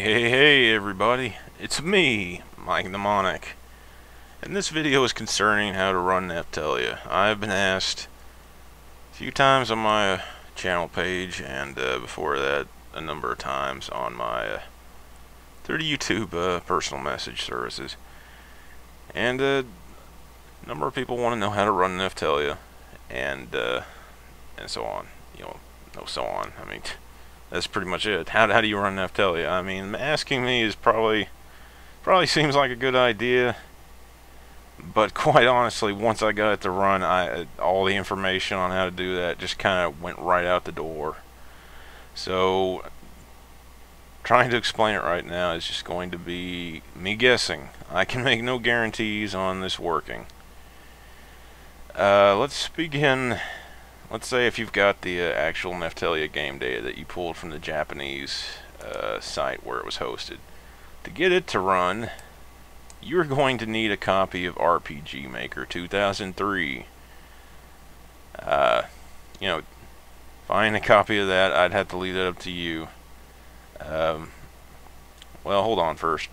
Hey everybody, it's me, MikeNnemonic, and this video is concerning how to run Neftelia. I've been asked a few times on my channel page, and before that a number of times on my through the YouTube personal message services, and a number of people want to know how to run Neftelia, and so on, so on. I mean, that's pretty much it. How do you run Neftelia? I mean, asking me is probably seems like a good idea, but quite honestly, once I got it to run, all the information on how to do that just kind of went right out the door. So trying to explain it right now is just going to be me guessing. I can make no guarantees on this working. Let's begin. Let's say if you've got the actual Neftelia game data that you pulled from the Japanese site where it was hosted. To get it to run, you're going to need a copy of RPG Maker 2003. Find a copy of that. I'd have to leave that up to you. Well, hold on first.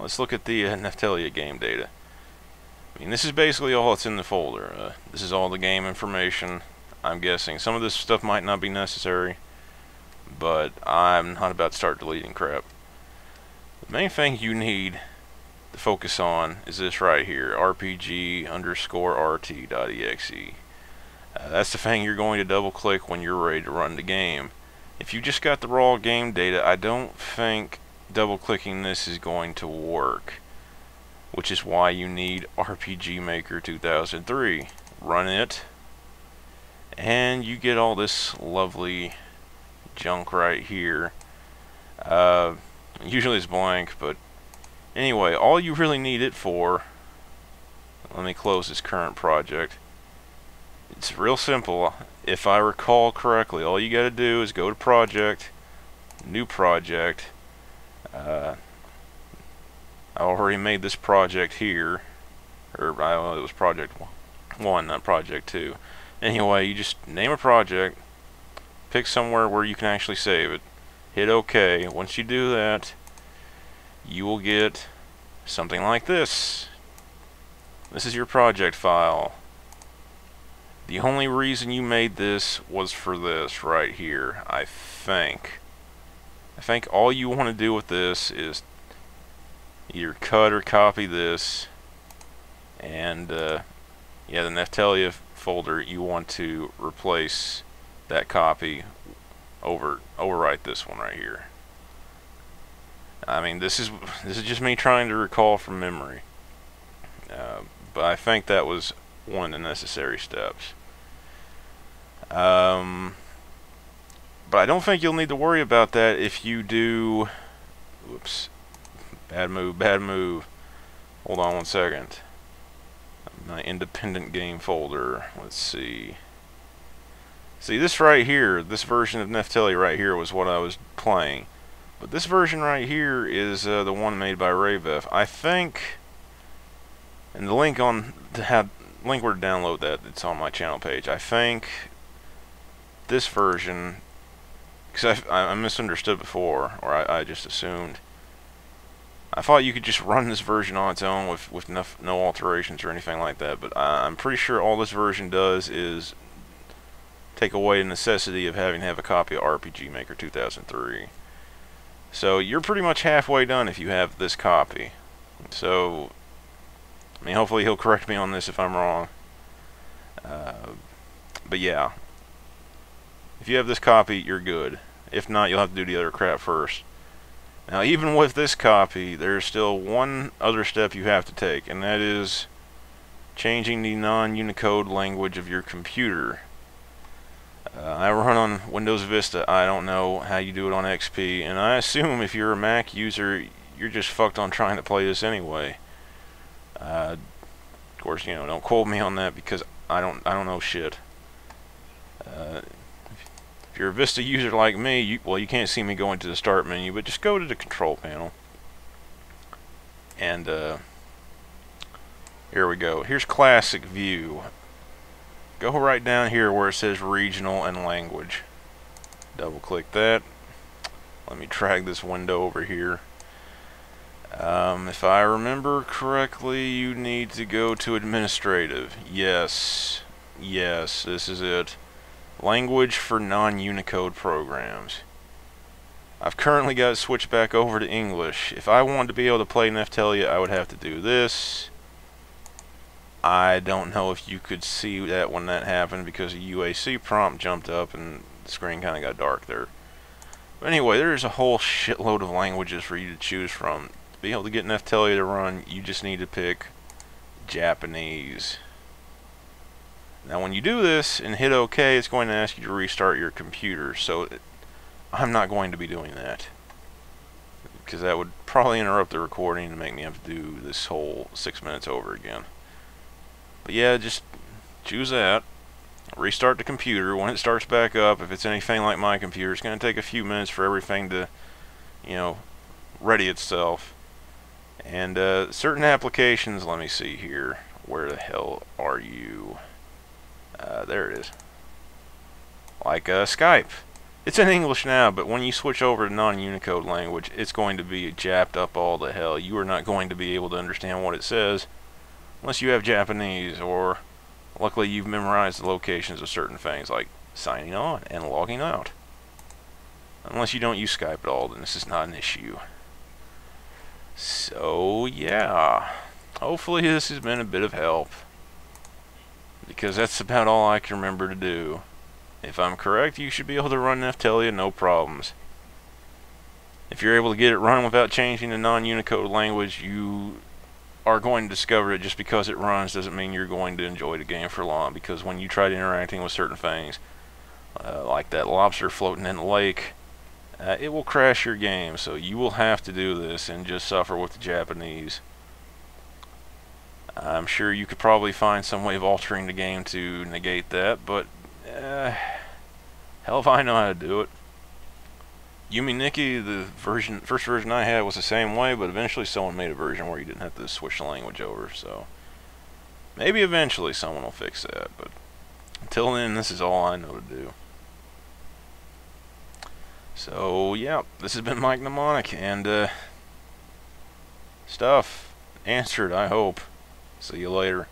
Let's look at the Neftelia game data. I mean, this is basically all that's in the folder. This is all the game information. I'm guessing some of this stuff might not be necessary, but I'm not about to start deleting crap. The main thing you need to focus on is this right here, rpg_rt.exe. That's the thing you're going to double click when you're ready to run the game. If you just got the raw game data, I don't think double clicking this is going to work, which is why you need RPG Maker 2003. Run it, and you get all this lovely junk right here. Usually it's blank, but anyway, all you really need it for, let me close this current project. It's real simple. If I recall correctly, all you gotta do is go to project, new project. I already made this project here, or it was project 1, not project 2. Anyway, you just name a project, pick somewhere where you can actually save it, hit OK. Once you do that, you will get something like this. This is your project file. The only reason you made this was for this right here, I think. I think all you want to do with this is either cut or copy this, and yeah, the Neftelia folder, you want to replace that copy, overwrite this one right here. I mean, this is just me trying to recall from memory, but I think that was one of the necessary steps. But I don't think you'll need to worry about that if you do. Whoops, bad move. Hold on one second. My independent game folder. Let's see. See, this right here, this version of Neftelia right here was what I was playing. But this version right here is the one made by Ravef. I think, and the link where to download that, it's on my channel page. I think this version, because I misunderstood before, or I just assumed. I thought you could just run this version on its own with no alterations or anything like that, but I'm pretty sure all this version does is take away the necessity of having to have a copy of RPG Maker 2003. So you're pretty much halfway done if you have this copy. So, I mean, hopefully he'll correct me on this if I'm wrong. But yeah, if you have this copy, you're good. If not, you'll have to do the other crap first. Now, even with this copy, there's still one other step you have to take, and that is changing the non-Unicode language of your computer. I run on Windows Vista. I don't know how you do it on XP, and I assume if you're a Mac user, you're just fucked on trying to play this anyway. Of course, don't quote me on that because I don't know shit. If you're a Vista user like me, you can't see me going to the start menu, but just go to the control panel. And here we go. Here's classic view. Go right down here where it says regional and language. Double click that. Let me drag this window over here. If I remember correctly, you need to go to administrative. Yes. Yes, this is it. Language for non-Unicode programs. I've currently got it switched back over to English. If I wanted to be able to play Neftelia, I would have to do this. I don't know if you could see that when that happened because a UAC prompt jumped up and the screen kind of got dark there. But anyway, there's a whole shitload of languages for you to choose from. To be able to get Neftelia to run, you just need to pick Japanese. Now when you do this and hit OK, it's going to ask you to restart your computer. So I'm not going to be doing that, because that would probably interrupt the recording and make me have to do this whole 6 minutes over again. But yeah, just choose that. Restart the computer. When it starts back up, if it's anything like my computer, it's going to take a few minutes for everything to, you know, ready itself. And certain applications, let me see here. Where the hell are you? There it is. Like Skype. It's in English now, but when you switch over to non-Unicode language, it's going to be japped up all the hell. You are not going to be able to understand what it says unless you have Japanese, or luckily you've memorized the locations of certain things like signing on and logging out. Unless you don't use Skype at all, then this is not an issue. So yeah, hopefully this has been a bit of help, because that's about all I can remember to do. If I'm correct, you should be able to run Neftelia no problems. If you're able to get it run without changing the non-Unicode language, you are going to discover that just because it runs doesn't mean you're going to enjoy the game for long, because when you try interacting with certain things, like that lobster floating in the lake, it will crash your game. So you will have to do this and just suffer with the Japanese. I'm sure you could probably find some way of altering the game to negate that, but hell if I know how to do it. Yumi Nikki, the first version I had was the same way, but eventually someone made a version where you didn't have to switch the language over, so maybe eventually someone will fix that, but until then, this is all I know to do. So yeah, this has been MikeNnemonic, and stuff answered, I hope. See you later.